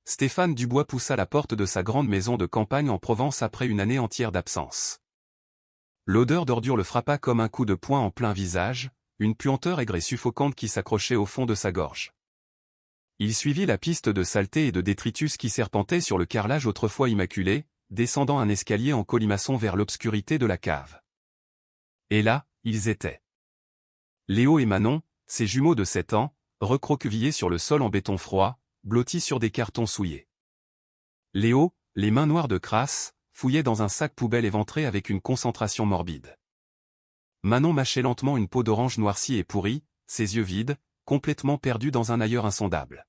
Stéphane Dubois poussa la porte de sa grande maison de campagne en Provence après une année entière d'absence. L'odeur d'ordure le frappa comme un coup de poing en plein visage, une puanteur aigre et suffocante qui s'accrochait au fond de sa gorge. Il suivit la piste de saleté et de détritus qui serpentait sur le carrelage autrefois immaculé, descendant un escalier en colimaçon vers l'obscurité de la cave. Et là, ils étaient. Léo et Manon, ses jumeaux de 7 ans, recroquevillés sur le sol en béton froid, blottis sur des cartons souillés. Léo, les mains noires de crasse, fouillait dans un sac poubelle éventré avec une concentration morbide. Manon mâchait lentement une peau d'orange noircie et pourrie, ses yeux vides, complètement perdus dans un ailleurs insondable.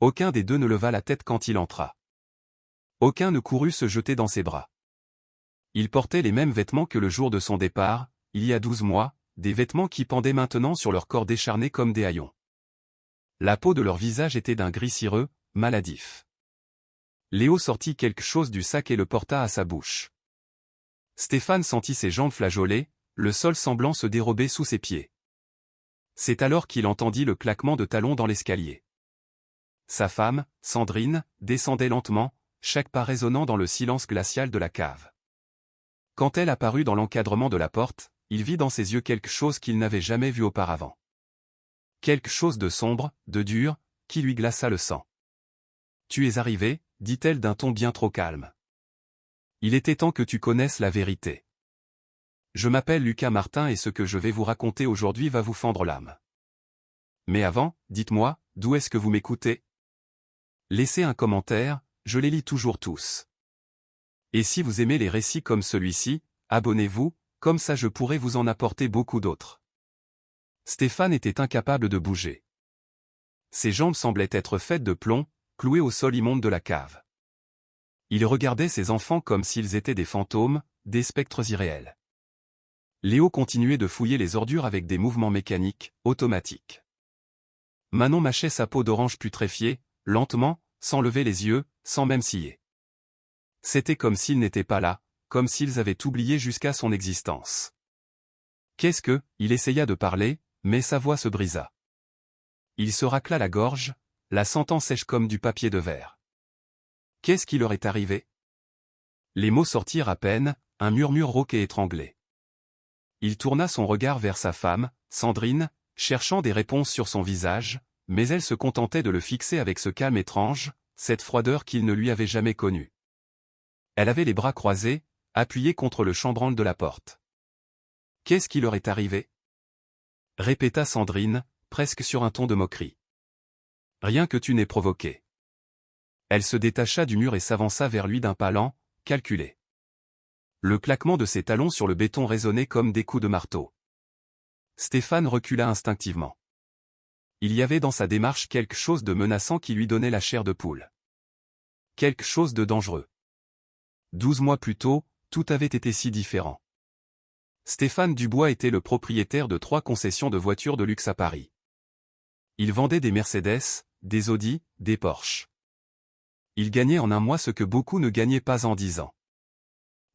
Aucun des deux ne leva la tête quand il entra. Aucun ne courut se jeter dans ses bras. Ils portaient les mêmes vêtements que le jour de son départ, il y a 12 mois, des vêtements qui pendaient maintenant sur leur corps décharné comme des haillons. La peau de leur visage était d'un gris cireux, maladif. Léo sortit quelque chose du sac et le porta à sa bouche. Stéphane sentit ses jambes flageoler, le sol semblant se dérober sous ses pieds. C'est alors qu'il entendit le claquement de talons dans l'escalier. Sa femme, Sandrine, descendait lentement, chaque pas résonnant dans le silence glacial de la cave. Quand elle apparut dans l'encadrement de la porte, il vit dans ses yeux quelque chose qu'il n'avait jamais vu auparavant. Quelque chose de sombre, de dur, qui lui glaça le sang. « Tu es arrivé » dit-elle d'un ton bien trop calme. « Il était temps que tu connaisses la vérité. Je m'appelle Lucas Martin et ce que je vais vous raconter aujourd'hui va vous fendre l'âme. Mais avant, dites-moi, d'où est-ce que vous m'écoutez? Laissez un commentaire, je les lis toujours tous. Et si vous aimez les récits comme celui-ci, abonnez-vous, comme ça je pourrai vous en apporter beaucoup d'autres. » Stéphane était incapable de bouger. Ses jambes semblaient être faites de plomb, clouées au sol immonde de la cave. Il regardait ses enfants comme s'ils étaient des fantômes, des spectres irréels. Léo continuait de fouiller les ordures avec des mouvements mécaniques, automatiques. Manon mâchait sa peau d'orange putréfiée, lentement, sans lever les yeux, sans même ciller. C'était comme s'ils n'étaient pas là, comme s'ils avaient oublié jusqu'à son existence. Qu'est-ce que, il essaya de parler, mais sa voix se brisa. Il se racla la gorge, la sentant sèche comme du papier de verre. Qu'est-ce qui leur est arrivé? Les mots sortirent à peine, un murmure rauque et étranglé. Il tourna son regard vers sa femme, Sandrine, cherchant des réponses sur son visage, mais elle se contentait de le fixer avec ce calme étrange, cette froideur qu'il ne lui avait jamais connue. Elle avait les bras croisés, appuyés contre le chambranle de la porte. « Qu'est-ce qui leur est arrivé » répéta Sandrine, presque sur un ton de moquerie. « Rien que tu n'aies provoqué. » Elle se détacha du mur et s'avança vers lui d'un pas lent, calculé. Le claquement de ses talons sur le béton résonnait comme des coups de marteau. Stéphane recula instinctivement. Il y avait dans sa démarche quelque chose de menaçant qui lui donnait la chair de poule. Quelque chose de dangereux. 12 mois plus tôt, tout avait été si différent. Stéphane Dubois était le propriétaire de 3 concessions de voitures de luxe à Paris. Il vendait des Mercedes, des Audi, des Porsche. Il gagnait en un mois ce que beaucoup ne gagnaient pas en 10 ans.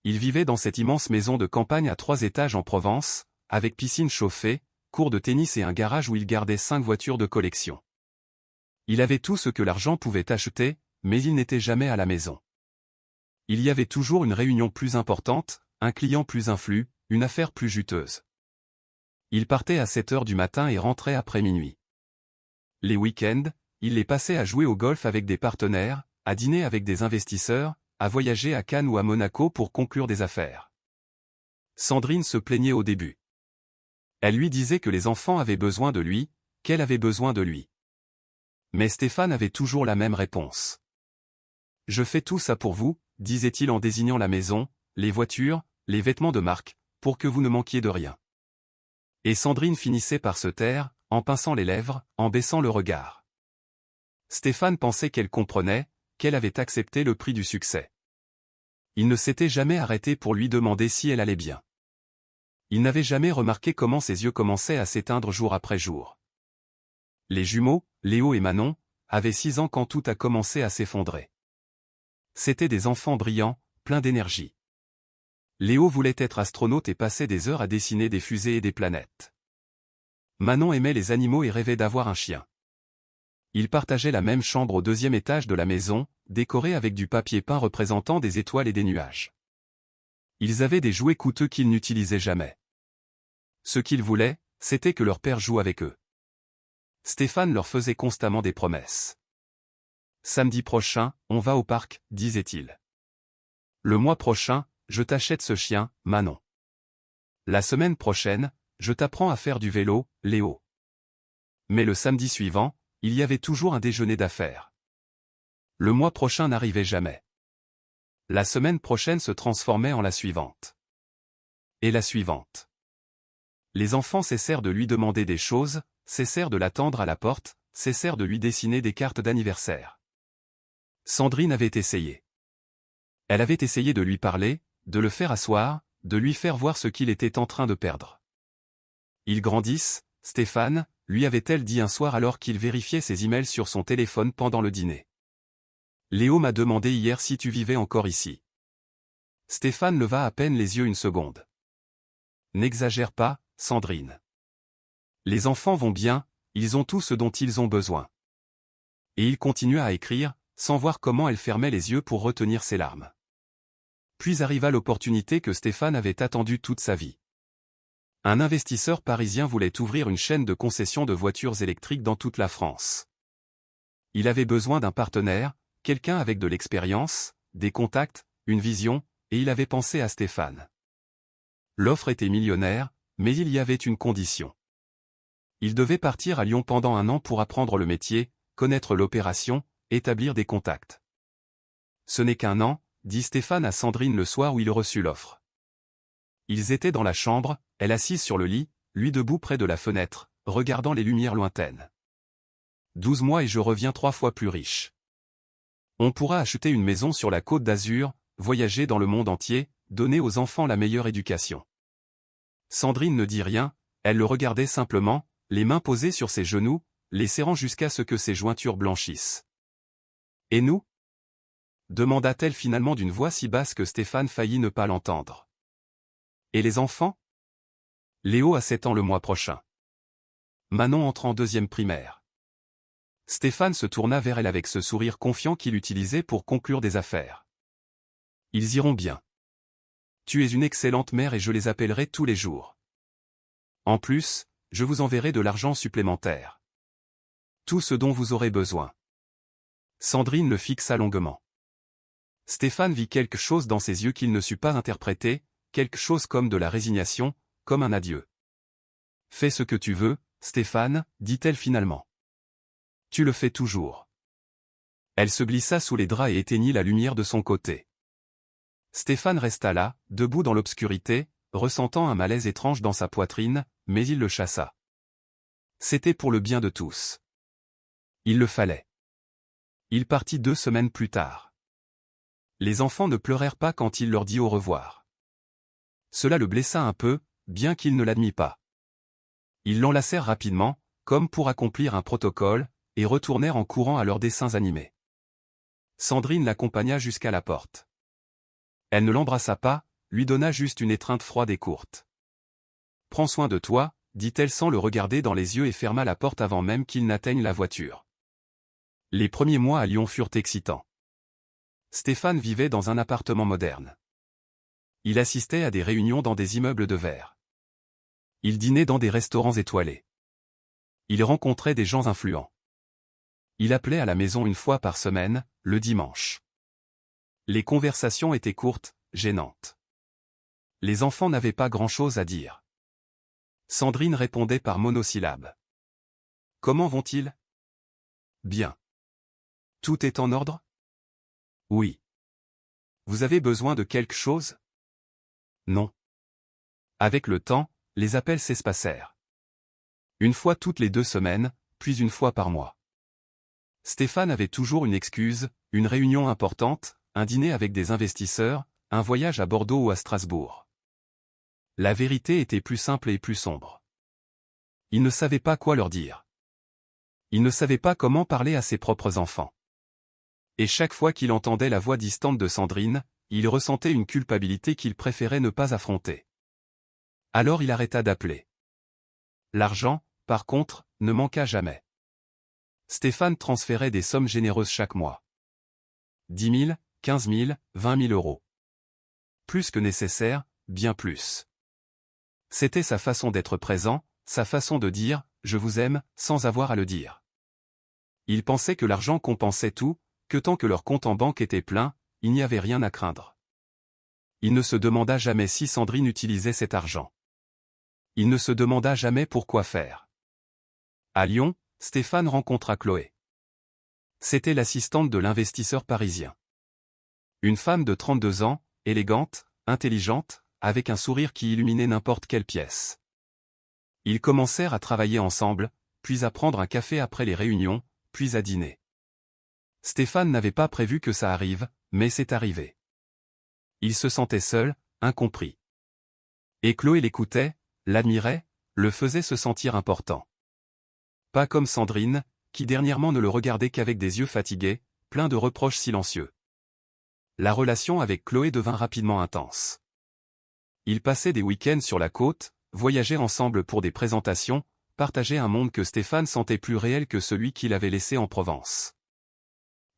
Il vivait dans cette immense maison de campagne à 3 étages en Provence, avec piscine chauffée, cours de tennis et un garage où il gardait 5 voitures de collection. Il avait tout ce que l'argent pouvait acheter, mais il n'était jamais à la maison. Il y avait toujours une réunion plus importante, un client plus influx, une affaire plus juteuse. Il partait à 7 heures du matin et rentrait après minuit. Les week-ends, il les passait à jouer au golf avec des partenaires, à dîner avec des investisseurs, à voyager à Cannes ou à Monaco pour conclure des affaires. Sandrine se plaignait au début. Elle lui disait que les enfants avaient besoin de lui, qu'elle avait besoin de lui. Mais Stéphane avait toujours la même réponse. « Je fais tout ça pour vous », disait-il en désignant la maison, les voitures, les vêtements de marque, pour que vous ne manquiez de rien. Et Sandrine finissait par se taire, en pinçant les lèvres, en baissant le regard. Stéphane pensait qu'elle comprenait, qu'elle avait accepté le prix du succès. Il ne s'était jamais arrêté pour lui demander si elle allait bien. Il n'avait jamais remarqué comment ses yeux commençaient à s'éteindre jour après jour. Les jumeaux, Léo et Manon, avaient 6 ans quand tout a commencé à s'effondrer. C'étaient des enfants brillants, pleins d'énergie. Léo voulait être astronaute et passait des heures à dessiner des fusées et des planètes. Manon aimait les animaux et rêvait d'avoir un chien. Ils partageaient la même chambre au deuxième étage de la maison, décorée avec du papier peint représentant des étoiles et des nuages. Ils avaient des jouets coûteux qu'ils n'utilisaient jamais. Ce qu'ils voulaient, c'était que leur père joue avec eux. Stéphane leur faisait constamment des promesses. Samedi prochain, on va au parc, disait-il. Le mois prochain, je t'achète ce chien, Manon. La semaine prochaine, je t'apprends à faire du vélo, Léo. Mais le samedi suivant, il y avait toujours un déjeuner d'affaires. Le mois prochain n'arrivait jamais. La semaine prochaine se transformait en la suivante. Et la suivante. Les enfants cessèrent de lui demander des choses, cessèrent de l'attendre à la porte, cessèrent de lui dessiner des cartes d'anniversaire. Sandrine avait essayé. Elle avait essayé de lui parler, de le faire asseoir, de lui faire voir ce qu'il était en train de perdre. Ils grandissent, Stéphane, lui avait-elle dit un soir alors qu'il vérifiait ses emails sur son téléphone pendant le dîner. Léo m'a demandé hier si tu vivais encore ici. Stéphane leva à peine les yeux une seconde. N'exagère pas, Sandrine. Les enfants vont bien, ils ont tout ce dont ils ont besoin. Et il continua à écrire, sans voir comment elle fermait les yeux pour retenir ses larmes. Puis arriva l'opportunité que Stéphane avait attendue toute sa vie. Un investisseur parisien voulait ouvrir une chaîne de concession de voitures électriques dans toute la France. Il avait besoin d'un partenaire, quelqu'un avec de l'expérience, des contacts, une vision, et il avait pensé à Stéphane. L'offre était millionnaire, mais il y avait une condition. Il devait partir à Lyon pendant 1 an pour apprendre le métier, connaître l'opération, établir des contacts. Ce n'est qu'1 an, dit Stéphane à Sandrine le soir où il reçut l'offre. Ils étaient dans la chambre, elle assise sur le lit, lui debout près de la fenêtre, regardant les lumières lointaines. 12 mois et je reviens 3 fois plus riche. On pourra acheter une maison sur la Côte d'Azur, voyager dans le monde entier, donner aux enfants la meilleure éducation. Sandrine ne dit rien, elle le regardait simplement, les mains posées sur ses genoux, les serrant jusqu'à ce que ses jointures blanchissent. « Et nous » demanda-t-elle finalement d'une voix si basse que Stéphane faillit ne pas l'entendre. « Et les enfants » Léo a 7 ans le mois prochain. Manon entre en 2e primaire. Stéphane se tourna vers elle avec ce sourire confiant qu'il utilisait pour conclure des affaires. Ils iront bien. Tu es une excellente mère et je les appellerai tous les jours. En plus, je vous enverrai de l'argent supplémentaire. Tout ce dont vous aurez besoin. Sandrine le fixa longuement. Stéphane vit quelque chose dans ses yeux qu'il ne sut pas interpréter, quelque chose comme de la résignation, comme un adieu. Fais ce que tu veux, Stéphane, dit-elle finalement. Tu le fais toujours. Elle se glissa sous les draps et éteignit la lumière de son côté. Stéphane resta là, debout dans l'obscurité, ressentant un malaise étrange dans sa poitrine, mais il le chassa. C'était pour le bien de tous. Il le fallait. Il partit 2 semaines plus tard. Les enfants ne pleurèrent pas quand il leur dit au revoir. Cela le blessa un peu, bien qu'il ne l'admît pas. Ils l'enlacèrent rapidement, comme pour accomplir un protocole, et retournèrent en courant à leurs dessins animés. Sandrine l'accompagna jusqu'à la porte. Elle ne l'embrassa pas, lui donna juste une étreinte froide et courte. « Prends soin de toi », dit-elle sans le regarder dans les yeux et ferma la porte avant même qu'il n'atteigne la voiture. Les premiers mois à Lyon furent excitants. Stéphane vivait dans un appartement moderne. Il assistait à des réunions dans des immeubles de verre. Il dînait dans des restaurants étoilés. Il rencontrait des gens influents. Il appelait à la maison 1 fois par semaine, le dimanche. Les conversations étaient courtes, gênantes. Les enfants n'avaient pas grand-chose à dire. Sandrine répondait par monosyllabes. « Comment vont-ils ? » ?»« Bien. »« Tout est en ordre ? » ?»« Oui. »« Vous avez besoin de quelque chose ? » ?»« Non. » Avec le temps, les appels s'espacèrent. 1 fois toutes les 2 semaines, puis 1 fois par mois. Stéphane avait toujours une excuse, une réunion importante, un dîner avec des investisseurs, un voyage à Bordeaux ou à Strasbourg. La vérité était plus simple et plus sombre. Il ne savait pas quoi leur dire. Il ne savait pas comment parler à ses propres enfants. Et chaque fois qu'il entendait la voix distante de Sandrine, il ressentait une culpabilité qu'il préférait ne pas affronter. Alors il arrêta d'appeler. L'argent, par contre, ne manqua jamais. Stéphane transférait des sommes généreuses chaque mois. 10 000, 15 000, 20 000 euros. Plus que nécessaire, bien plus. C'était sa façon d'être présent, sa façon de dire « je vous aime » sans avoir à le dire. Il pensait que l'argent compensait tout, que tant que leur compte en banque était plein, il n'y avait rien à craindre. Il ne se demanda jamais si Sandrine utilisait cet argent. Il ne se demanda jamais pourquoi faire. À Lyon, Stéphane rencontra Chloé. C'était l'assistante de l'investisseur parisien. Une femme de 32 ans, élégante, intelligente, avec un sourire qui illuminait n'importe quelle pièce. Ils commencèrent à travailler ensemble, puis à prendre un café après les réunions, puis à dîner. Stéphane n'avait pas prévu que ça arrive, mais c'est arrivé. Il se sentait seul, incompris. Et Chloé l'écoutait, l'admirait, le faisait se sentir important. Pas comme Sandrine, qui dernièrement ne le regardait qu'avec des yeux fatigués, pleins de reproches silencieux. La relation avec Chloé devint rapidement intense. Ils passaient des week-ends sur la côte, voyageaient ensemble pour des présentations, partageaient un monde que Stéphane sentait plus réel que celui qu'il avait laissé en Provence.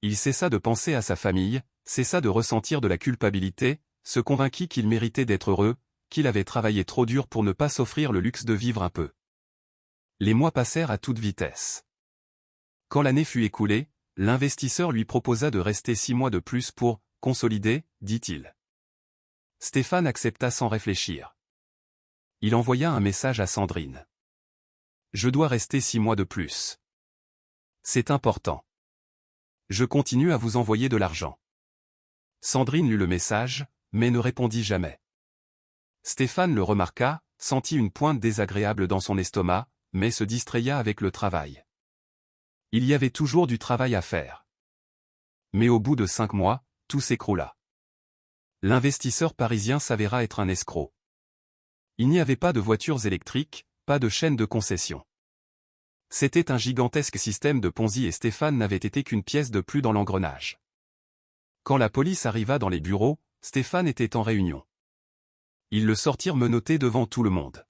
Il cessa de penser à sa famille, cessa de ressentir de la culpabilité, se convainquit qu'il méritait d'être heureux, qu'il avait travaillé trop dur pour ne pas s'offrir le luxe de vivre un peu. Les mois passèrent à toute vitesse. Quand l'année fut écoulée, l'investisseur lui proposa de rester 6 mois de plus pour « consolider », dit-il. Stéphane accepta sans réfléchir. Il envoya un message à Sandrine. « Je dois rester 6 mois de plus. C'est important. Je continue à vous envoyer de l'argent. » Sandrine lut le message, mais ne répondit jamais. Stéphane le remarqua, sentit une pointe désagréable dans son estomac, mais se distraya avec le travail. Il y avait toujours du travail à faire. Mais au bout de 5 mois, tout s'écroula. L'investisseur parisien s'avéra être un escroc. Il n'y avait pas de voitures électriques, pas de chaîne de concession. C'était un gigantesque système de Ponzi et Stéphane n'avait été qu'une pièce de plus dans l'engrenage. Quand la police arriva dans les bureaux, Stéphane était en réunion. Ils le sortirent menotté devant tout le monde.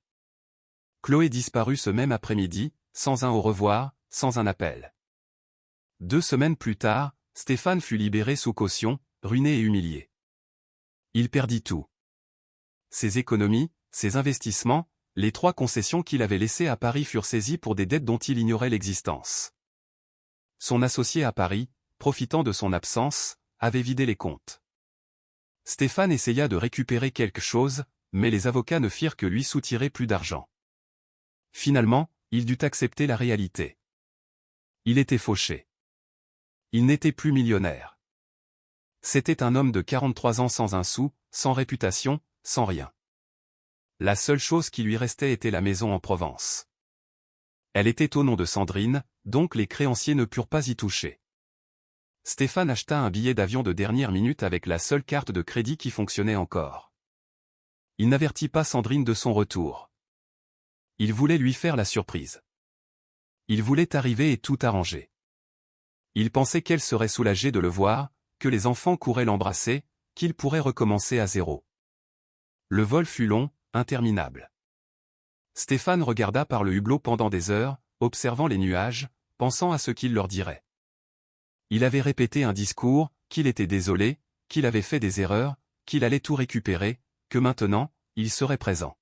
Chloé disparut ce même après-midi, sans un au revoir, sans un appel. 2 semaines plus tard, Stéphane fut libéré sous caution, ruiné et humilié. Il perdit tout. Ses économies, ses investissements, les 3 concessions qu'il avait laissées à Paris furent saisies pour des dettes dont il ignorait l'existence. Son associé à Paris, profitant de son absence, avait vidé les comptes. Stéphane essaya de récupérer quelque chose, mais les avocats ne firent que lui soutirer plus d'argent. Finalement, il dut accepter la réalité. Il était fauché. Il n'était plus millionnaire. C'était un homme de 43 ans sans un sou, sans réputation, sans rien. La seule chose qui lui restait était la maison en Provence. Elle était au nom de Sandrine, donc les créanciers ne purent pas y toucher. Stéphane acheta un billet d'avion de dernière minute avec la seule carte de crédit qui fonctionnait encore. Il n'avertit pas Sandrine de son retour. Il voulait lui faire la surprise. Il voulait arriver et tout arranger. Il pensait qu'elle serait soulagée de le voir, que les enfants couraient l'embrasser, qu'il pourrait recommencer à zéro. Le vol fut long, interminable. Stéphane regarda par le hublot pendant des heures, observant les nuages, pensant à ce qu'il leur dirait. Il avait répété un discours, qu'il était désolé, qu'il avait fait des erreurs, qu'il allait tout récupérer, que maintenant, il serait présent.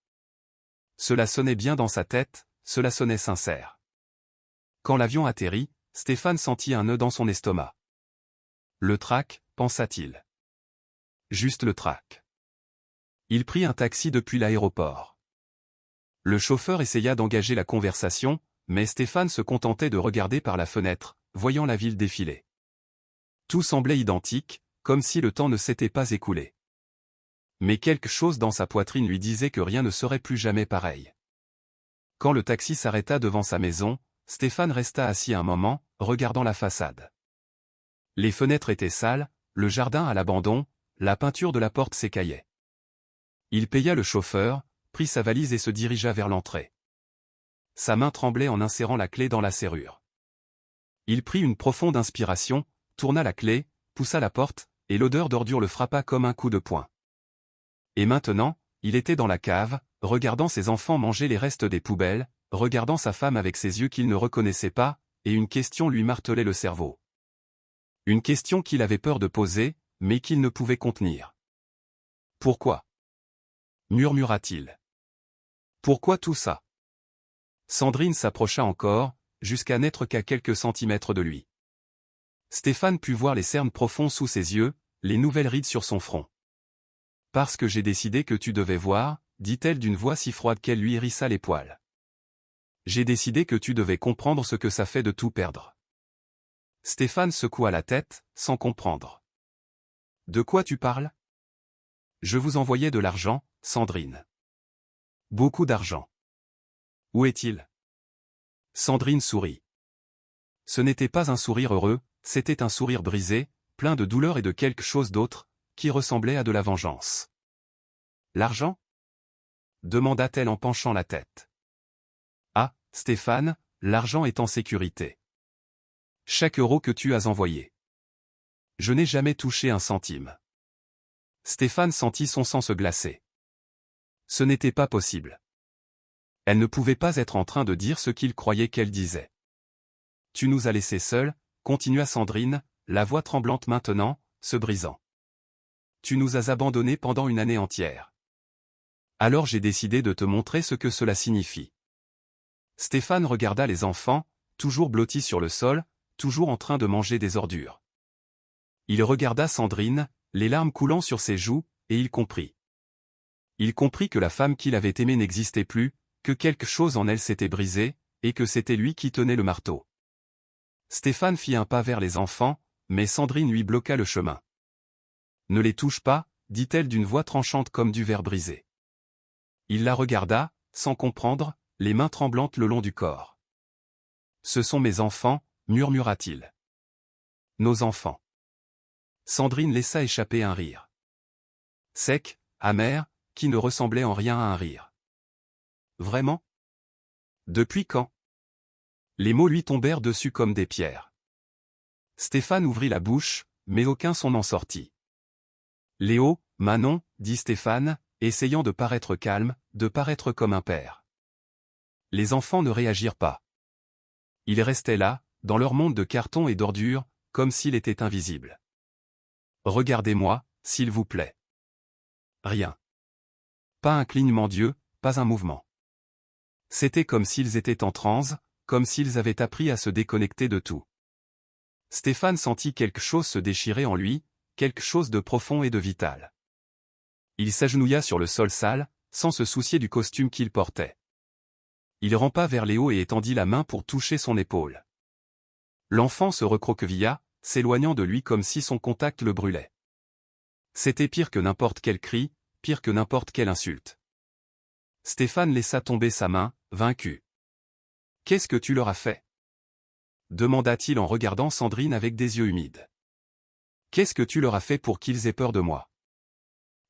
Cela sonnait bien dans sa tête, cela sonnait sincère. Quand l'avion atterrit, Stéphane sentit un nœud dans son estomac. Le trac, pensa-t-il. Juste le trac. Il prit un taxi depuis l'aéroport. Le chauffeur essaya d'engager la conversation, mais Stéphane se contentait de regarder par la fenêtre, voyant la ville défiler. Tout semblait identique, comme si le temps ne s'était pas écoulé. Mais quelque chose dans sa poitrine lui disait que rien ne serait plus jamais pareil. Quand le taxi s'arrêta devant sa maison, Stéphane resta assis un moment, regardant la façade. Les fenêtres étaient sales, le jardin à l'abandon, la peinture de la porte s'écaillait. Il paya le chauffeur, prit sa valise et se dirigea vers l'entrée. Sa main tremblait en insérant la clé dans la serrure. Il prit une profonde inspiration, tourna la clé, poussa la porte, et l'odeur d'ordure le frappa comme un coup de poing. Et maintenant, il était dans la cave, regardant ses enfants manger les restes des poubelles, regardant sa femme avec ses yeux qu'il ne reconnaissait pas, et une question lui martelait le cerveau. Une question qu'il avait peur de poser, mais qu'il ne pouvait contenir. « Pourquoi » murmura-t-il. « Pourquoi tout ça » Sandrine s'approcha encore, jusqu'à n'être qu'à quelques centimètres de lui. Stéphane put voir les cernes profonds sous ses yeux, les nouvelles rides sur son front. « Parce que j'ai décidé que tu devais voir, » dit-elle d'une voix si froide qu'elle lui hérissa les poils. « J'ai décidé que tu devais comprendre ce que ça fait de tout perdre. » Stéphane secoua la tête, sans comprendre. « De quoi tu parles ?»« Je vous envoyais de l'argent, Sandrine. »« Beaucoup d'argent. »« Où est-il ?» Sandrine sourit. Ce n'était pas un sourire heureux, c'était un sourire brisé, plein de douleur et de quelque chose d'autre, qui ressemblait à de la vengeance. « L'argent » demanda-t-elle en penchant la tête. « Ah, Stéphane, l'argent est en sécurité. Chaque euro que tu as envoyé. Je n'ai jamais touché un centime. » Stéphane sentit son sang se glacer. Ce n'était pas possible. Elle ne pouvait pas être en train de dire ce qu'il croyait qu'elle disait. « Tu nous as laissés seuls, » continua Sandrine, la voix tremblante maintenant, se brisant. « Tu nous as abandonnés pendant une année entière. Alors j'ai décidé de te montrer ce que cela signifie. » Stéphane regarda les enfants, toujours blottis sur le sol, toujours en train de manger des ordures. Il regarda Sandrine, les larmes coulant sur ses joues, et il comprit. Il comprit que la femme qu'il avait aimée n'existait plus, que quelque chose en elle s'était brisé, et que c'était lui qui tenait le marteau. Stéphane fit un pas vers les enfants, mais Sandrine lui bloqua le chemin. « Ne les touche pas, » dit-elle d'une voix tranchante comme du verre brisé. Il la regarda, sans comprendre, les mains tremblantes le long du corps. « Ce sont mes enfants, » murmura-t-il. « Nos enfants. » Sandrine laissa échapper un rire. Sec, amer, qui ne ressemblait en rien à un rire. « Vraiment ? Depuis quand ?» Les mots lui tombèrent dessus comme des pierres. Stéphane ouvrit la bouche, mais aucun son n'en sortit. « Léo, Manon, » dit Stéphane, essayant de paraître calme, de paraître comme un père. Les enfants ne réagirent pas. Ils restaient là, dans leur monde de carton et d'ordures, comme s'il était invisible. « Regardez-moi, s'il vous plaît. » Rien. Pas un clignement d'yeux, pas un mouvement. C'était comme s'ils étaient en transe, comme s'ils avaient appris à se déconnecter de tout. Stéphane sentit quelque chose se déchirer en lui, quelque chose de profond et de vital. Il s'agenouilla sur le sol sale, sans se soucier du costume qu'il portait. Il rampa vers Léo et étendit la main pour toucher son épaule. L'enfant se recroquevilla, s'éloignant de lui comme si son contact le brûlait. C'était pire que n'importe quel cri, pire que n'importe quelle insulte. Stéphane laissa tomber sa main, vaincu. « Qu'est-ce que tu leur as fait ?» demanda-t-il en regardant Sandrine avec des yeux humides. « Qu'est-ce que tu leur as fait pour qu'ils aient peur de moi ?»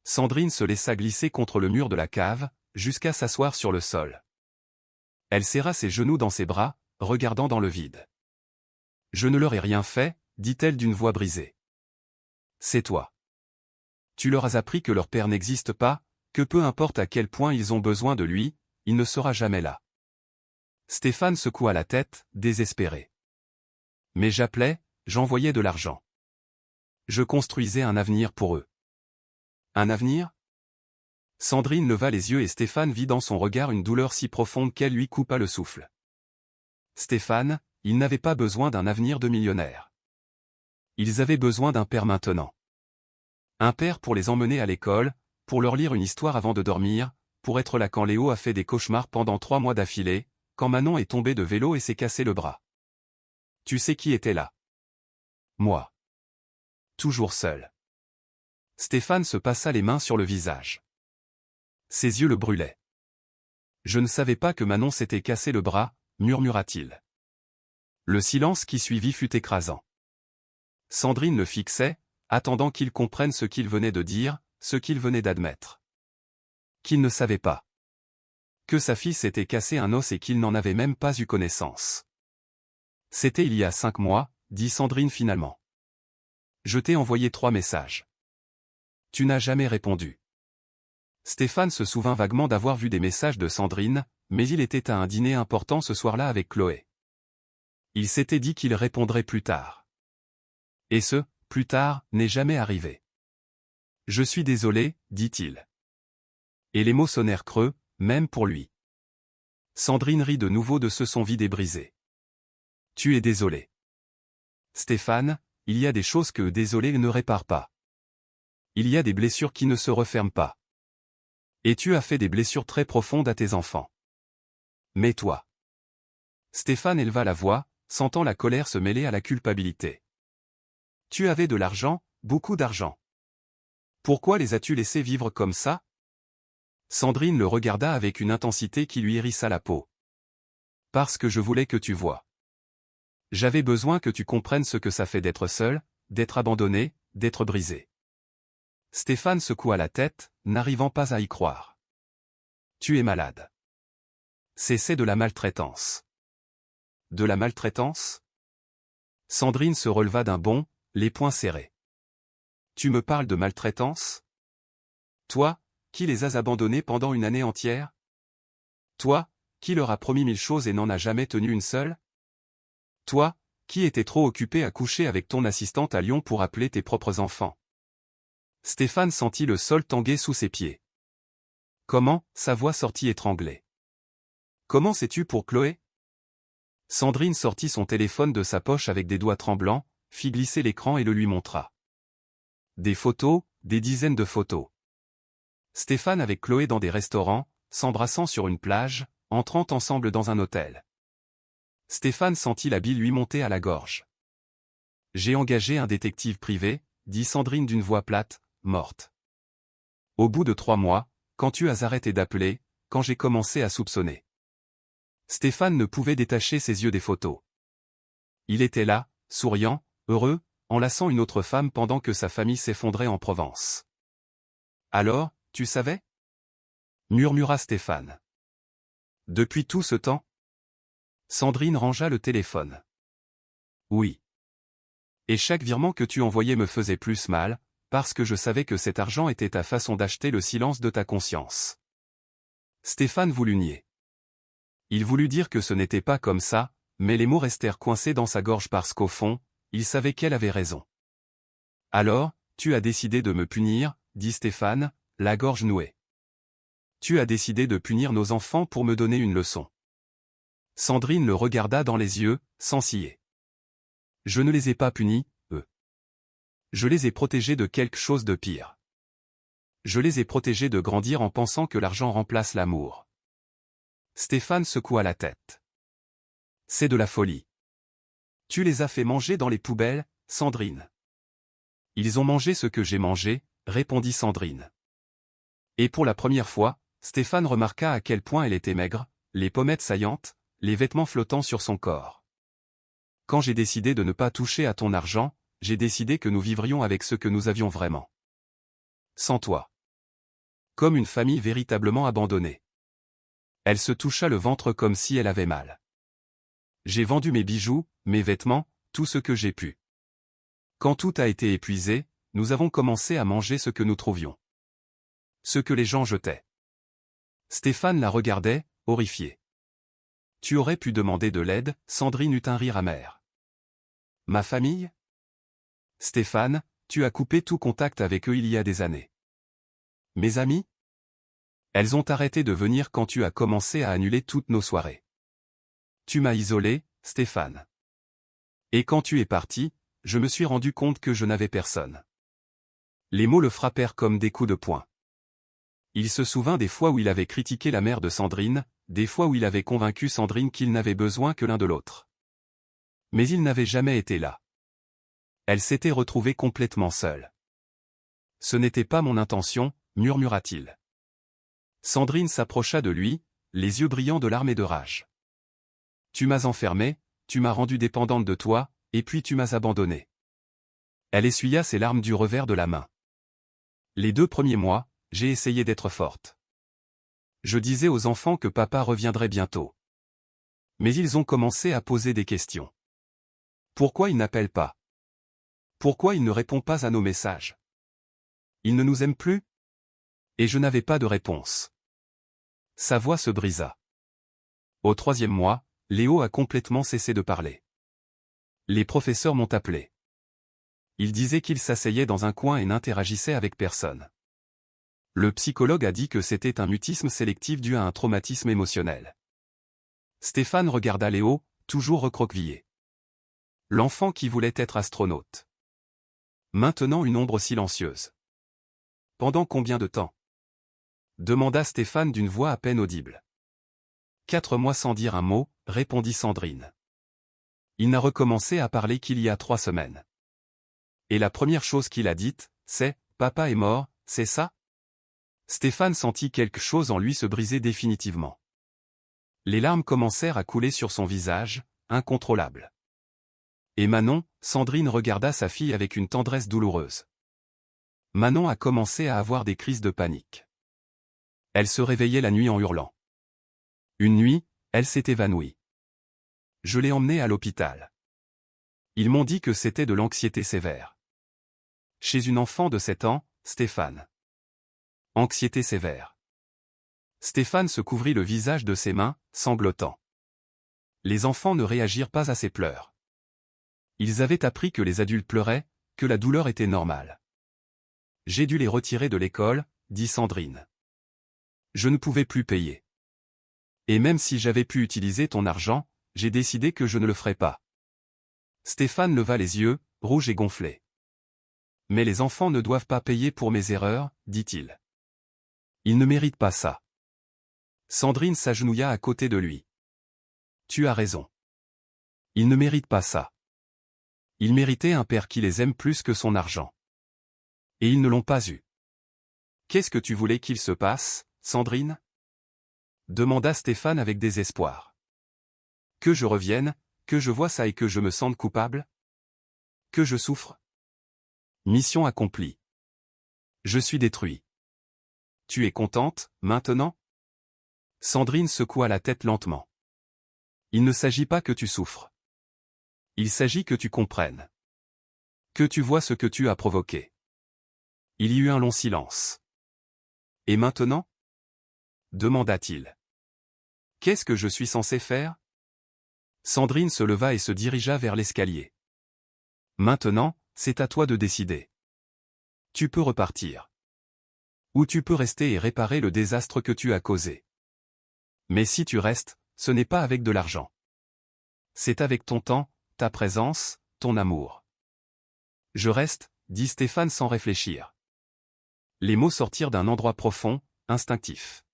Sandrine se laissa glisser contre le mur de la cave, jusqu'à s'asseoir sur le sol. Elle serra ses genoux dans ses bras, regardant dans le vide. « Je ne leur ai rien fait, » dit-elle d'une voix brisée. « C'est toi. Tu leur as appris que leur père n'existe pas, que peu importe à quel point ils ont besoin de lui, il ne sera jamais là. » Stéphane secoua la tête, désespéré. « Mais j'appelais, j'envoyais de l'argent. Je construisais un avenir pour eux. » « Un avenir ?» Sandrine leva les yeux et Stéphane vit dans son regard une douleur si profonde qu'elle lui coupa le souffle. Stéphane, ils n'avaient pas besoin d'un avenir de millionnaire. Ils avaient besoin d'un père maintenant. Un père pour les emmener à l'école, pour leur lire une histoire avant de dormir, pour être là quand Léo a fait des cauchemars pendant 3 mois d'affilée, quand Manon est tombée de vélo et s'est cassé le bras. Tu sais qui était là? Moi. Toujours seul. Stéphane se passa les mains sur le visage. Ses yeux le brûlaient. Je ne savais pas que Manon s'était cassé le bras, murmura-t-il. Le silence qui suivit fut écrasant. Sandrine le fixait, attendant qu'il comprenne ce qu'il venait de dire, ce qu'il venait d'admettre. Qu'il ne savait pas. Que sa fille s'était cassé un os et qu'il n'en avait même pas eu connaissance. C'était il y a 5 mois, dit Sandrine finalement. Je t'ai envoyé 3 messages. Tu n'as jamais répondu. Stéphane se souvint vaguement d'avoir vu des messages de Sandrine, mais il était à un dîner important ce soir-là avec Chloé. Il s'était dit qu'il répondrait plus tard. Et ce, plus tard, n'est jamais arrivé. Je suis désolé, dit-il. Et les mots sonnèrent creux, même pour lui. Sandrine rit de nouveau de ce son vide et brisé. Tu es désolé. Stéphane, il y a des choses que désolé ne répare pas. Il y a des blessures qui ne se referment pas. Et tu as fait des blessures très profondes à tes enfants. Mais toi. Stéphane éleva la voix, sentant la colère se mêler à la culpabilité. Tu avais de l'argent, beaucoup d'argent. Pourquoi les as-tu laissés vivre comme ça? Sandrine le regarda avec une intensité qui lui hérissa la peau. Parce que je voulais que tu vois. J'avais besoin que tu comprennes ce que ça fait d'être seul, d'être abandonné, d'être brisé. Stéphane secoua la tête, n'arrivant pas à y croire. Tu es malade. C'est de la maltraitance. De la maltraitance? Sandrine se releva d'un bond, les poings serrés. Tu me parles de maltraitance? Toi, qui les as abandonnés pendant une année entière? Toi, qui leur a promis 1000 choses et n'en a jamais tenu une seule? Toi, qui étais trop occupé à coucher avec ton assistante à Lyon pour appeler tes propres enfants? Stéphane sentit le sol tanguer sous ses pieds. Comment, sa voix sortit étranglée. Comment sais-tu pour Chloé? Sandrine sortit son téléphone de sa poche avec des doigts tremblants, fit glisser l'écran et le lui montra. Des photos, des dizaines de photos. Stéphane avec Chloé dans des restaurants, s'embrassant sur une plage, entrant ensemble dans un hôtel. Stéphane sentit la bile lui monter à la gorge. J'ai engagé un détective privé, dit Sandrine d'une voix plate, morte. Au bout de 3 mois, quand tu as arrêté d'appeler, quand j'ai commencé à soupçonner. Stéphane ne pouvait détacher ses yeux des photos. Il était là, souriant, heureux, enlaçant une autre femme pendant que sa famille s'effondrait en Provence. Alors, tu savais? Murmura Stéphane. Depuis tout ce temps? Sandrine rangea le téléphone. Oui. Et chaque virement que tu envoyais me faisait plus mal, parce que je savais que cet argent était ta façon d'acheter le silence de ta conscience. Stéphane voulut nier. Il voulut dire que ce n'était pas comme ça, mais les mots restèrent coincés dans sa gorge parce qu'au fond, il savait qu'elle avait raison. Alors, tu as décidé de me punir, dit Stéphane, la gorge nouée. Tu as décidé de punir nos enfants pour me donner une leçon. Sandrine le regarda dans les yeux, sans ciller. Je ne les ai pas punis, eux. Je les ai protégés de quelque chose de pire. Je les ai protégés de grandir en pensant que l'argent remplace l'amour. Stéphane secoua la tête. C'est de la folie. Tu les as fait manger dans les poubelles, Sandrine. Ils ont mangé ce que j'ai mangé, répondit Sandrine. Et pour la première fois, Stéphane remarqua à quel point elle était maigre, les pommettes saillantes, les vêtements flottants sur son corps. Quand j'ai décidé de ne pas toucher à ton argent, j'ai décidé que nous vivrions avec ce que nous avions vraiment. Sans toi. Comme une famille véritablement abandonnée. Elle se toucha le ventre comme si elle avait mal. J'ai vendu mes bijoux, mes vêtements, tout ce que j'ai pu. Quand tout a été épuisé, nous avons commencé à manger ce que nous trouvions. Ce que les gens jetaient. Stéphane la regardait, horrifié. Tu aurais pu demander de l'aide, Sandrine eut un rire amer. Ma famille? Stéphane, tu as coupé tout contact avec eux il y a des années. Mes amis? Elles ont arrêté de venir quand tu as commencé à annuler toutes nos soirées. Tu m'as isolé, Stéphane. Et quand tu es parti, je me suis rendu compte que je n'avais personne. Les mots le frappèrent comme des coups de poing. Il se souvint des fois où il avait critiqué la mère de Sandrine, des fois où il avait convaincu Sandrine qu'il n'avait besoin que l'un de l'autre. Mais il n'avait jamais été là. Elle s'était retrouvée complètement seule. Ce n'était pas mon intention, murmura-t-il. Sandrine s'approcha de lui, les yeux brillants de larmes et de rage. Tu m'as enfermée, tu m'as rendue dépendante de toi, et puis tu m'as abandonnée. Elle essuya ses larmes du revers de la main. Les 2 premiers mois, j'ai essayé d'être forte. Je disais aux enfants que papa reviendrait bientôt. Mais ils ont commencé à poser des questions. Pourquoi il n'appelle pas? Pourquoi il ne répond pas à nos messages? Il ne nous aime plus? Et je n'avais pas de réponse. Sa voix se brisa. Au 3e mois, Léo a complètement cessé de parler. Les professeurs m'ont appelé. Ils disaient qu'ils s'asseyaient dans un coin et n'interagissaient avec personne. Le psychologue a dit que c'était un mutisme sélectif dû à un traumatisme émotionnel. Stéphane regarda Léo, toujours recroquevillé. L'enfant qui voulait être astronaute. Maintenant une ombre silencieuse. Pendant combien de temps? Demanda Stéphane d'une voix à peine audible. 4 mois sans dire un mot, répondit Sandrine. Il n'a recommencé à parler qu'il y a 3 semaines. Et la première chose qu'il a dite, c'est « Papa est mort, c'est ça ?» Stéphane sentit quelque chose en lui se briser définitivement. Les larmes commencèrent à couler sur son visage, incontrôlables. Et Manon, Sandrine regarda sa fille avec une tendresse douloureuse. Manon a commencé à avoir des crises de panique. Elle se réveillait la nuit en hurlant. Une nuit, elle s'est évanouie. Je l'ai emmenée à l'hôpital. Ils m'ont dit que c'était de l'anxiété sévère. Chez une enfant de 7 ans, Stéphane. Anxiété sévère. Stéphane se couvrit le visage de ses mains, sanglotant. Les enfants ne réagirent pas à ses pleurs. Ils avaient appris que les adultes pleuraient, que la douleur était normale. J'ai dû les retirer de l'école, dit Sandrine. Je ne pouvais plus payer. Et même si j'avais pu utiliser ton argent, j'ai décidé que je ne le ferais pas. Stéphane leva les yeux, rouge et gonflé. Mais les enfants ne doivent pas payer pour mes erreurs, dit-il. Ils ne méritent pas ça. Sandrine s'agenouilla à côté de lui. Tu as raison. Ils ne méritent pas ça. Ils méritaient un père qui les aime plus que son argent. Et ils ne l'ont pas eu. Qu'est-ce que tu voulais qu'il se passe, Sandrine? Demanda Stéphane avec désespoir. Que je revienne, que je voie ça et que je me sente coupable? Que je souffre? Mission accomplie. Je suis détruit. Tu es contente, maintenant? Sandrine secoua la tête lentement. Il ne s'agit pas que tu souffres. Il s'agit que tu comprennes. Que tu vois ce que tu as provoqué. Il y eut un long silence. Et maintenant? Demanda-t-il. Qu'est-ce que je suis censé faire? Sandrine se leva et se dirigea vers l'escalier. Maintenant, c'est à toi de décider. Tu peux repartir. Ou tu peux rester et réparer le désastre que tu as causé. Mais si tu restes, ce n'est pas avec de l'argent. C'est avec ton temps, ta présence, ton amour. Je reste, dit Stéphane sans réfléchir. Les mots sortirent d'un endroit profond, instinctif.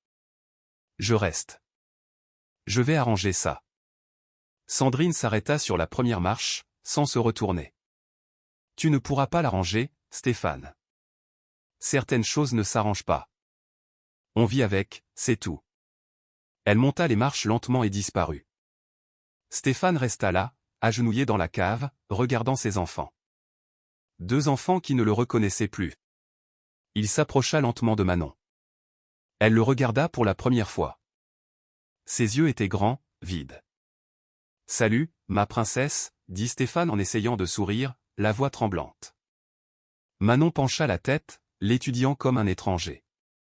Je reste. Je vais arranger ça. Sandrine s'arrêta sur la première marche, sans se retourner. Tu ne pourras pas l'arranger, Stéphane. Certaines choses ne s'arrangent pas. On vit avec, c'est tout. Elle monta les marches lentement et disparut. Stéphane resta là, agenouillé dans la cave, regardant ses enfants. 2 enfants qui ne le reconnaissaient plus. Il s'approcha lentement de Manon. Elle le regarda pour la première fois. Ses yeux étaient grands, vides. « Salut, ma princesse » dit Stéphane en essayant de sourire, la voix tremblante. Manon pencha la tête, l'étudiant comme un étranger.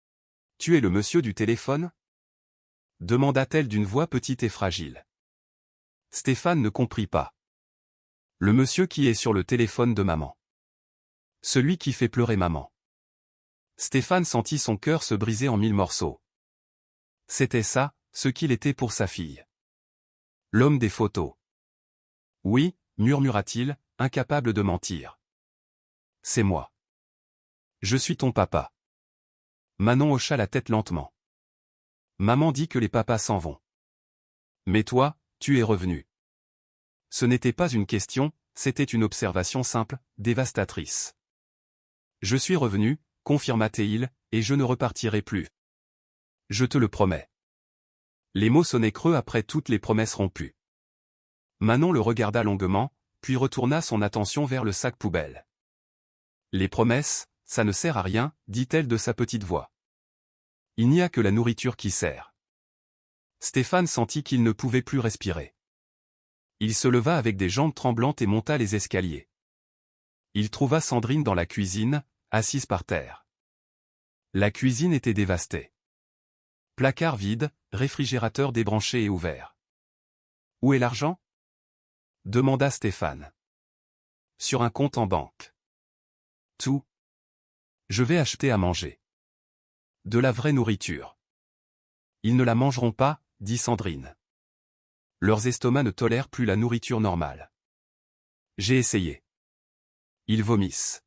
« Tu es le monsieur du téléphone » demanda-t-elle d'une voix petite et fragile. Stéphane ne comprit pas. Le monsieur qui est sur le téléphone de maman. Celui qui fait pleurer maman. Stéphane sentit son cœur se briser en 1000 morceaux. C'était ça, ce qu'il était pour sa fille. L'homme des photos. Oui, murmura-t-il, incapable de mentir. C'est moi. Je suis ton papa. Manon hocha la tête lentement. Maman dit que les papas s'en vont. Mais toi, tu es revenu. Ce n'était pas une question, c'était une observation simple, dévastatrice. Je suis revenu, confirma-t-il, et je ne repartirai plus. Je te le promets. Les mots sonnaient creux après toutes les promesses rompues. Manon le regarda longuement, puis retourna son attention vers le sac poubelle. Les promesses, ça ne sert à rien, dit-elle de sa petite voix. Il n'y a que la nourriture qui sert. Stéphane sentit qu'il ne pouvait plus respirer. Il se leva avec des jambes tremblantes et monta les escaliers. Il trouva Sandrine dans la cuisine, assise par terre. La cuisine était dévastée. Placard vide, réfrigérateur débranché et ouvert. Où est l'argent? Demanda Stéphane. Sur un compte en banque. Tout. Je vais acheter à manger. De la vraie nourriture. Ils ne la mangeront pas, dit Sandrine. Leurs estomacs ne tolèrent plus la nourriture normale. J'ai essayé. Ils vomissent.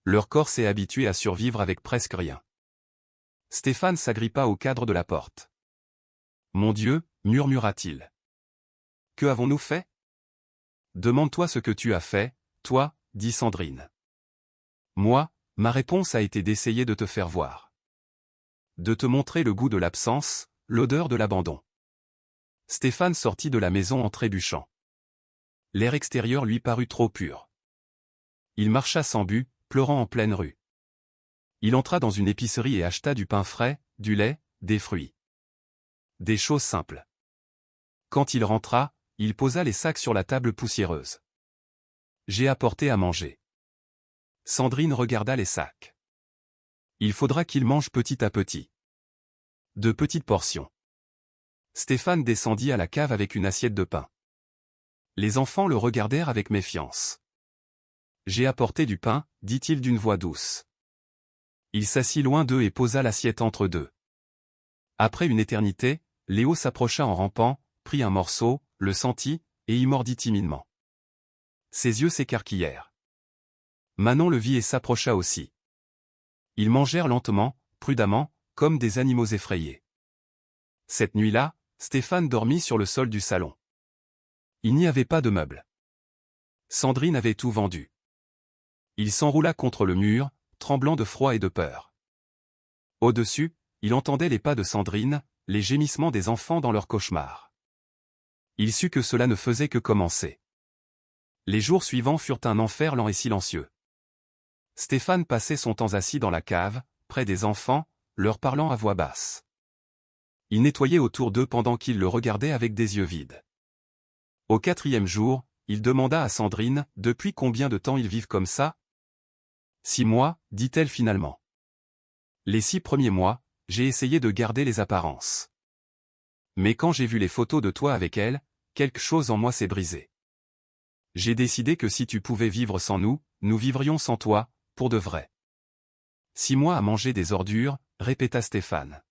Leur corps s'est habitué à survivre avec presque rien. Stéphane s'agrippa au cadre de la porte. Mon Dieu, murmura-t-il. Que avons-nous fait? Demande-toi ce que tu as fait, toi, dit Sandrine. Moi, ma réponse a été d'essayer de te faire voir. De te montrer le goût de l'absence, l'odeur de l'abandon. Stéphane sortit de la maison en trébuchant. L'air extérieur lui parut trop pur. Il marcha sans but, pleurant en pleine rue. Il entra dans une épicerie et acheta du pain frais, du lait, des fruits. Des choses simples. Quand il rentra, il posa les sacs sur la table poussiéreuse. J'ai apporté à manger. Sandrine regarda les sacs. Il faudra qu'il mange petit à petit. De petites portions. Stéphane descendit à la cave avec une assiette de pain. Les enfants le regardèrent avec méfiance. J'ai apporté du pain, dit-il d'une voix douce. Il s'assit loin d'eux et posa l'assiette entre deux. Après une éternité, Léo s'approcha en rampant, prit un morceau, le sentit, et y mordit timidement. Ses yeux s'écarquillèrent. Manon le vit et s'approcha aussi. Ils mangèrent lentement, prudemment, comme des animaux effrayés. Cette nuit-là, Stéphane dormit sur le sol du salon. Il n'y avait pas de meubles. Sandrine avait tout vendu. Il s'enroula contre le mur, tremblant de froid et de peur. Au-dessus, il entendait les pas de Sandrine, les gémissements des enfants dans leurs cauchemars. Il sut que cela ne faisait que commencer. Les jours suivants furent un enfer lent et silencieux. Stéphane passait son temps assis dans la cave, près des enfants, leur parlant à voix basse. Il nettoyait autour d'eux pendant qu'ils le regardaient avec des yeux vides. Au 4e jour, il demanda à Sandrine « Depuis combien de temps ils vivent comme ça ?» 6 mois, dit-elle finalement. Les 6 premiers mois, j'ai essayé de garder les apparences. Mais quand j'ai vu les photos de toi avec elle, quelque chose en moi s'est brisé. J'ai décidé que si tu pouvais vivre sans nous, nous vivrions sans toi, pour de vrai. 6 mois à manger des ordures, répéta Stéphane.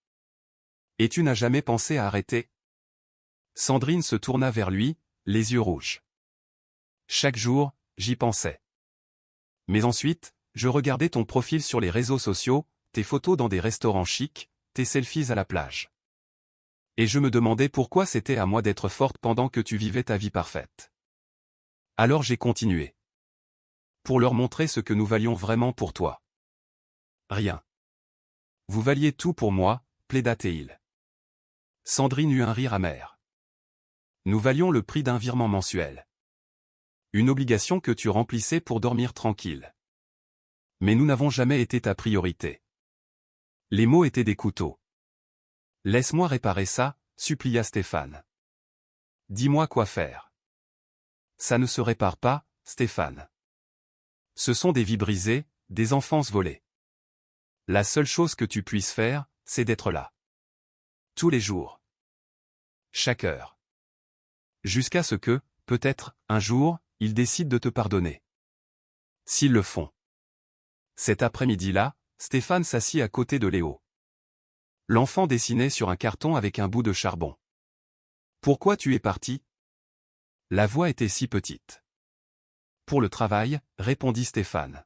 Et tu n'as jamais pensé à arrêter? Sandrine se tourna vers lui, les yeux rouges. Chaque jour, j'y pensais. Mais ensuite, je regardais ton profil sur les réseaux sociaux, tes photos dans des restaurants chics, tes selfies à la plage. Et je me demandais pourquoi c'était à moi d'être forte pendant que tu vivais ta vie parfaite. Alors j'ai continué. Pour leur montrer ce que nous valions vraiment pour toi. Rien. Vous valiez tout pour moi, plaida-t-il. Sandrine eut un rire amer. Nous valions le prix d'un virement mensuel. Une obligation que tu remplissais pour dormir tranquille. Mais nous n'avons jamais été ta priorité. Les mots étaient des couteaux. Laisse-moi réparer ça, supplia Stéphane. Dis-moi quoi faire. Ça ne se répare pas, Stéphane. Ce sont des vies brisées, des enfances volées. La seule chose que tu puisses faire, c'est d'être là. Tous les jours. Chaque heure. Jusqu'à ce que, peut-être, un jour, ils décident de te pardonner. S'ils le font. Cet après-midi-là, Stéphane s'assit à côté de Léo. L'enfant dessinait sur un carton avec un bout de charbon. Pourquoi tu es parti? La voix était si petite. Pour le travail, répondit Stéphane.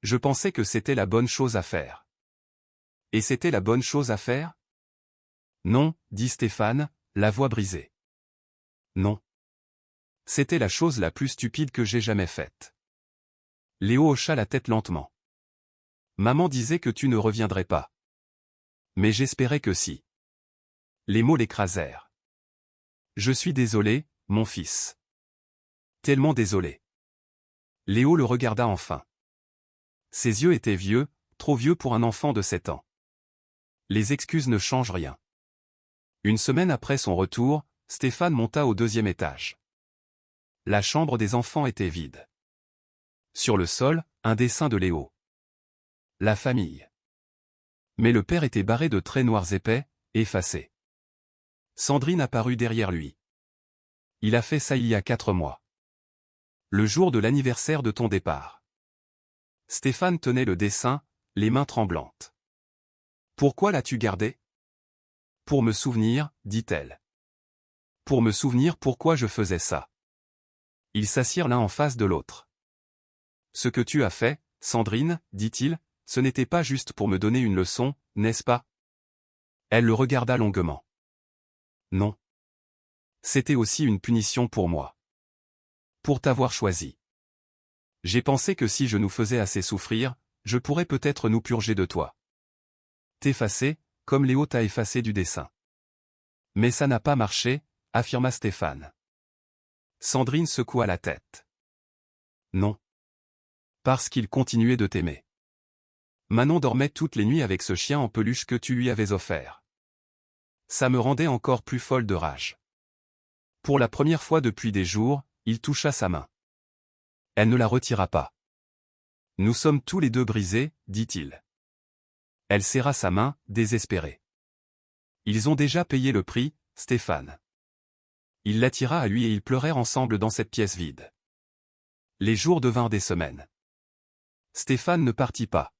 Je pensais que c'était la bonne chose à faire. Et c'était la bonne chose à faire? Non, dit Stéphane, la voix brisée. Non. C'était la chose la plus stupide que j'ai jamais faite. Léo hocha la tête lentement. Maman disait que tu ne reviendrais pas. Mais j'espérais que si. Les mots l'écrasèrent. Je suis désolé, mon fils. Tellement désolé. Léo le regarda enfin. Ses yeux étaient vieux, trop vieux pour un enfant de 7 ans. Les excuses ne changent rien. Une semaine après son retour, Stéphane monta au 2e étage. La chambre des enfants était vide. Sur le sol, un dessin de Léo. La famille. Mais le père était barré de traits noirs épais, effacé. Sandrine apparut derrière lui. Il a fait ça il y a 4 mois. Le jour de l'anniversaire de ton départ. Stéphane tenait le dessin, les mains tremblantes. Pourquoi l'as-tu gardé? Pour me souvenir, dit-elle. Pour me souvenir pourquoi je faisais ça. Ils s'assirent l'un en face de l'autre. Ce que tu as fait, Sandrine, dit-il, ce n'était pas juste pour me donner une leçon, n'est-ce pas? Elle le regarda longuement. Non. C'était aussi une punition pour moi. Pour t'avoir choisi. J'ai pensé que si je nous faisais assez souffrir, je pourrais peut-être nous purger de toi. T'effacer, comme Léo t'a effacé du dessin. Mais ça n'a pas marché, affirma Stéphane. Sandrine secoua la tête. Non. Parce qu'il continuait de t'aimer. Manon dormait toutes les nuits avec ce chien en peluche que tu lui avais offert. Ça me rendait encore plus folle de rage. Pour la première fois depuis des jours, il toucha sa main. Elle ne la retira pas. Nous sommes tous les deux brisés, dit-il. Elle serra sa main, désespérée. Ils ont déjà payé le prix, Stéphane. Il l'attira à lui et ils pleurèrent ensemble dans cette pièce vide. Les jours devinrent des semaines. Stéphane ne partit pas.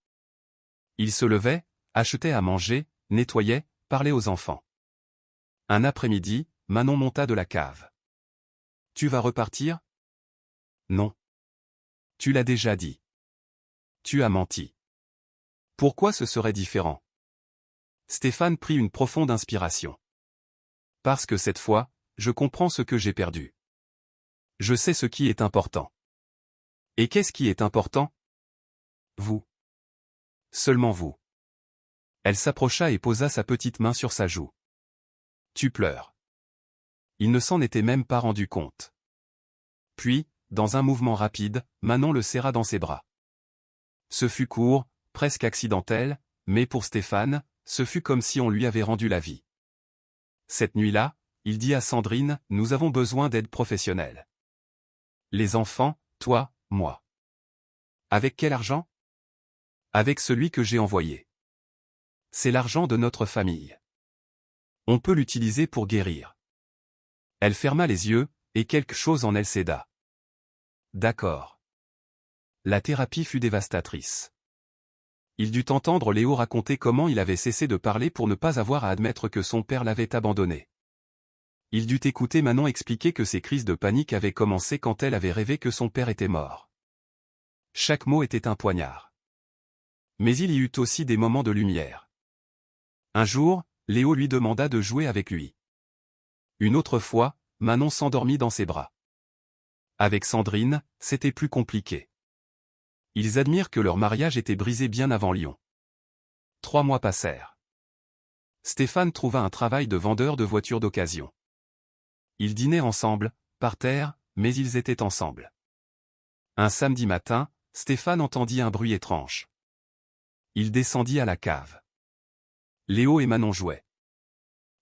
Il se levait, achetait à manger, nettoyait, parlait aux enfants. Un après-midi, Manon monta de la cave. Tu vas repartir? Non. Tu l'as déjà dit. Tu as menti. Pourquoi ce serait différent? Stéphane prit une profonde inspiration. Parce que cette fois, je comprends ce que j'ai perdu. Je sais ce qui est important. Et qu'est-ce qui est important? Vous. Seulement vous. Elle s'approcha et posa sa petite main sur sa joue. Tu pleures. Il ne s'en était même pas rendu compte. Puis, dans un mouvement rapide, Manon le serra dans ses bras. Ce fut court, presque accidentel, mais pour Stéphane, ce fut comme si on lui avait rendu la vie. Cette nuit-là, il dit à Sandrine, nous avons besoin d'aide professionnelle. Les enfants, toi, moi. Avec quel argent? Avec celui que j'ai envoyé. C'est l'argent de notre famille. On peut l'utiliser pour guérir. Elle ferma les yeux, et quelque chose en elle céda. D'accord. La thérapie fut dévastatrice. Il dut entendre Léo raconter comment il avait cessé de parler pour ne pas avoir à admettre que son père l'avait abandonné. Il dut écouter Manon expliquer que ses crises de panique avaient commencé quand elle avait rêvé que son père était mort. Chaque mot était un poignard. Mais il y eut aussi des moments de lumière. Un jour, Léo lui demanda de jouer avec lui. Une autre fois, Manon s'endormit dans ses bras. Avec Sandrine, c'était plus compliqué. Ils admirent que leur mariage était brisé bien avant Lyon. 3 mois passèrent. Stéphane trouva un travail de vendeur de voitures d'occasion. Ils dînaient ensemble, par terre, mais ils étaient ensemble. Un samedi matin, Stéphane entendit un bruit étrange. Il descendit à la cave. Léo et Manon jouaient.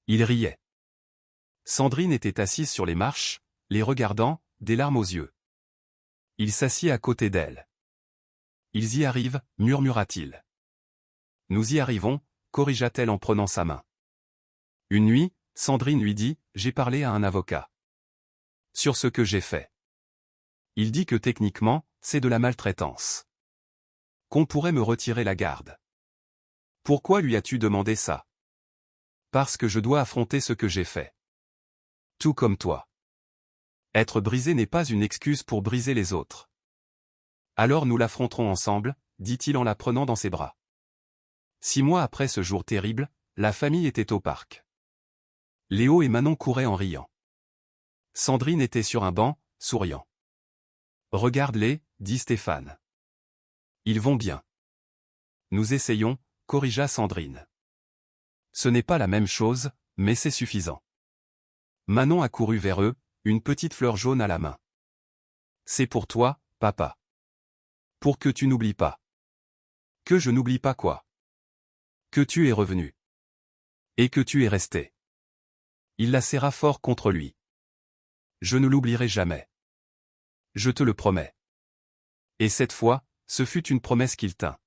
Ils riaient. Sandrine était assise sur les marches, les regardant, des larmes aux yeux. Il s'assit à côté d'elle. Ils y arrivent, murmura-t-il. Nous y arrivons, corrigea-t-elle en prenant sa main. Une nuit, Sandrine lui dit, j'ai parlé à un avocat. Sur ce que j'ai fait. Il dit que techniquement, c'est de la maltraitance. Qu'on pourrait me retirer la garde. Pourquoi lui as-tu demandé ça? Parce que je dois affronter ce que j'ai fait. Tout comme toi. Être brisé n'est pas une excuse pour briser les autres. Alors nous l'affronterons ensemble, dit-il en la prenant dans ses bras. 6 mois après ce jour terrible, la famille était au parc. Léo et Manon couraient en riant. Sandrine était sur un banc, souriant. Regarde-les, dit Stéphane. Ils vont bien. Nous essayons, corrigea Sandrine. Ce n'est pas la même chose, mais c'est suffisant. Manon accourut vers eux, une petite fleur jaune à la main. C'est pour toi, papa. Pour que tu n'oublies pas. Que je n'oublie pas quoi? Que tu es revenu. Et que tu es resté. Il la serra fort contre lui. Je ne l'oublierai jamais. Je te le promets. Et cette fois, ce fut une promesse qu'il tint.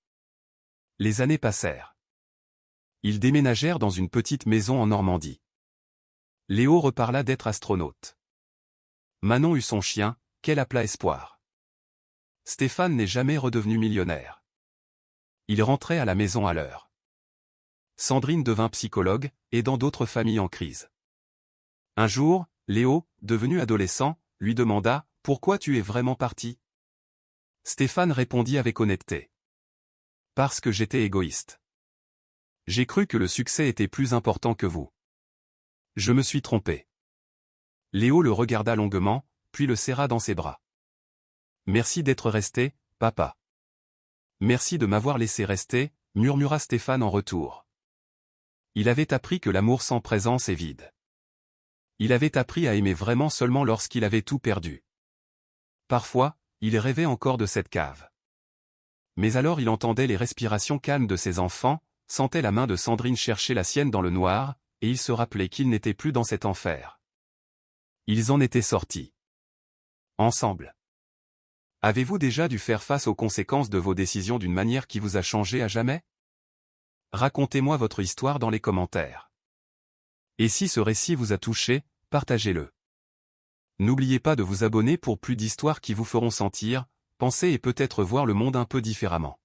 Les années passèrent. Ils déménagèrent dans une petite maison en Normandie. Léo reparla d'être astronaute. Manon eut son chien, quel aplat espoir. Stéphane n'est jamais redevenu millionnaire. Il rentrait à la maison à l'heure. Sandrine devint psychologue, aidant d'autres familles en crise. Un jour, Léo, devenu adolescent, lui demanda « Pourquoi tu es vraiment parti ?» Stéphane répondit avec honnêteté. « Parce que j'étais égoïste. J'ai cru que le succès était plus important que vous. Je me suis trompé. » Léo le regarda longuement, puis le serra dans ses bras. « Merci d'être resté, papa. »« Merci de m'avoir laissé rester », murmura Stéphane en retour. Il avait appris que l'amour sans présence est vide. Il avait appris à aimer vraiment seulement lorsqu'il avait tout perdu. Parfois, il rêvait encore de cette cave. Mais alors il entendait les respirations calmes de ses enfants, sentait la main de Sandrine chercher la sienne dans le noir, et il se rappelait qu'il n'était plus dans cet enfer. Ils en étaient sortis. Ensemble. Avez-vous déjà dû faire face aux conséquences de vos décisions d'une manière qui vous a changé à jamais? Racontez-moi votre histoire dans les commentaires. Et si ce récit vous a touché, partagez-le. N'oubliez pas de vous abonner pour plus d'histoires qui vous feront sentir, penser et peut-être voir le monde un peu différemment.